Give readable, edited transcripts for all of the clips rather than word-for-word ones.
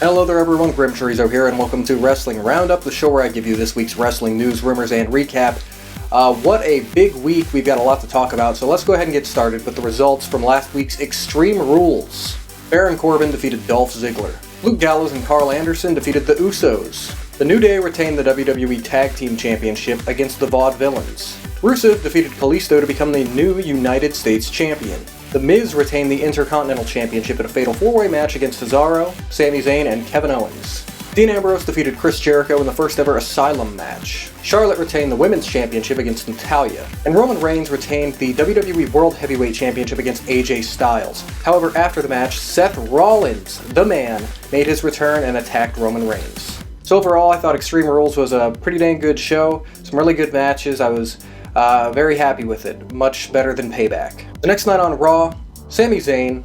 Hello there everyone, GrimmChorizo here, and welcome to Wrestling Roundup, the show where I give you this week's wrestling news, rumors, and recap. What a big week, we've got a lot to talk about, so let's go ahead and get started with the results from last week's Extreme Rules. Baron Corbin defeated Dolph Ziggler. Luke Gallows and Carl Anderson defeated the Usos. The New Day retained the WWE Tag Team Championship against the Vaudevillains. Rusev defeated Kalisto to become the new United States Champion. The Miz retained the Intercontinental Championship in a fatal four-way match against Cesaro, Sami Zayn, and Kevin Owens. Dean Ambrose defeated Chris Jericho in the first ever Asylum match. Charlotte retained the Women's Championship against Natalya. And Roman Reigns retained the WWE World Heavyweight Championship against AJ Styles. However, after the match, Seth Rollins, the man, made his return and attacked Roman Reigns. So overall, I thought Extreme Rules was a pretty dang good show. Some really good matches. I was very happy with it. Much better than Payback. The next night on Raw, Sami Zayn,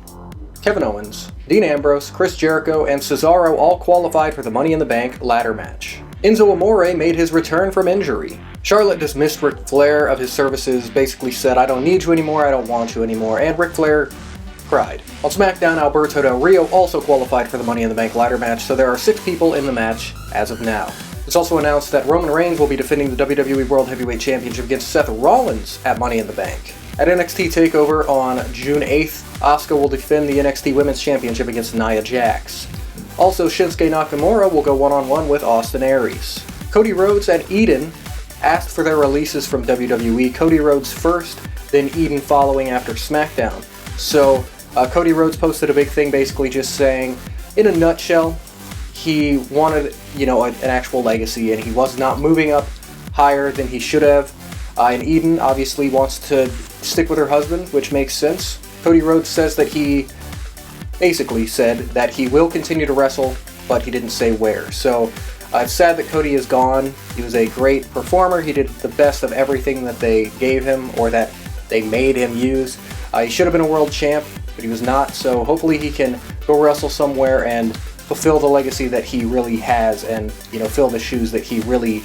Kevin Owens, Dean Ambrose, Chris Jericho, and Cesaro all qualified for the Money in the Bank ladder match. Enzo Amore made his return from injury. Charlotte dismissed Ric Flair of his services, basically said, "I don't need you anymore, I don't want you anymore," and Ric Flair cried. On SmackDown, Alberto Del Rio also qualified for the Money in the Bank ladder match, so there are 6 people in the match as of now. It's also announced that Roman Reigns will be defending the WWE World Heavyweight Championship against Seth Rollins at Money in the Bank. At NXT TakeOver on June 8th, Asuka will defend the NXT Women's Championship against Nia Jax. Also, Shinsuke Nakamura will go one-on-one with Austin Aries. Cody Rhodes and Eden asked for their releases from WWE, Cody Rhodes first, then Eden following after SmackDown. So, Cody Rhodes posted a big thing basically just saying, in a nutshell, he wanted, an actual legacy, and he was not moving up higher than he should have. And Eden obviously wants to stick with her husband, which makes sense. Cody Rhodes says that he basically said that he will continue to wrestle, but he didn't say where. So it's sad that Cody is gone. He was a great performer. He did the best of everything that they gave him or that they made him use. He should have been a world champ, but he was not. So hopefully he can go wrestle somewhere and fulfill the legacy that he really has, and fill the shoes that he really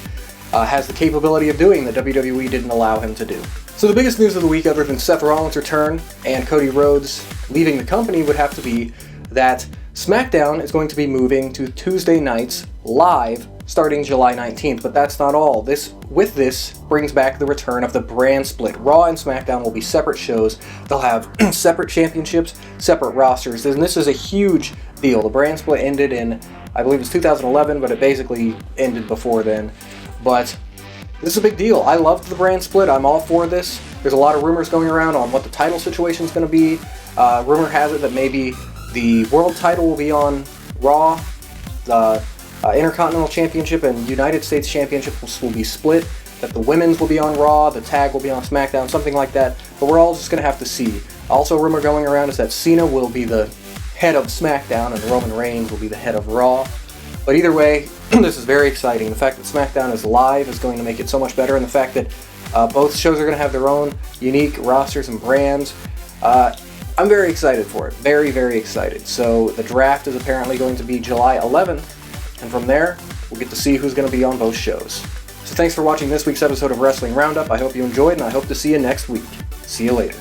has the capability of doing that WWE didn't allow him to do. So the biggest news of the week, other than Seth Rollins' return and Cody Rhodes leaving the company, would have to be that SmackDown is going to be moving to Tuesday nights live starting July 19th, but that's not all. This brings back the return of the brand split. Raw and SmackDown will be separate shows. They'll have separate championships, separate rosters, and this is a huge deal. The brand split ended in, I believe it's 2011, but it basically ended before then. But this is a big deal. I loved the brand split. I'm all for this. There's a lot of rumors going around on what the title situation is going to be. Rumor has it that maybe the world title will be on Raw. The Intercontinental Championship and United States Championship will be split. That the women's will be on Raw, the tag will be on SmackDown, something like that. But we're all just going to have to see. Also, a rumor going around is that Cena will be the head of SmackDown and Roman Reigns will be the head of Raw. But either way, this is very exciting. The fact that SmackDown is live is going to make it so much better, and the fact that both shows are going to have their own unique rosters and brands, I'm very excited for it. Very, very excited. So the draft is apparently going to be July 11th, and from there, we'll get to see who's going to be on both shows. So thanks for watching this week's episode of Wrestling Roundup. I hope you enjoyed, and I hope to see you next week. See you later.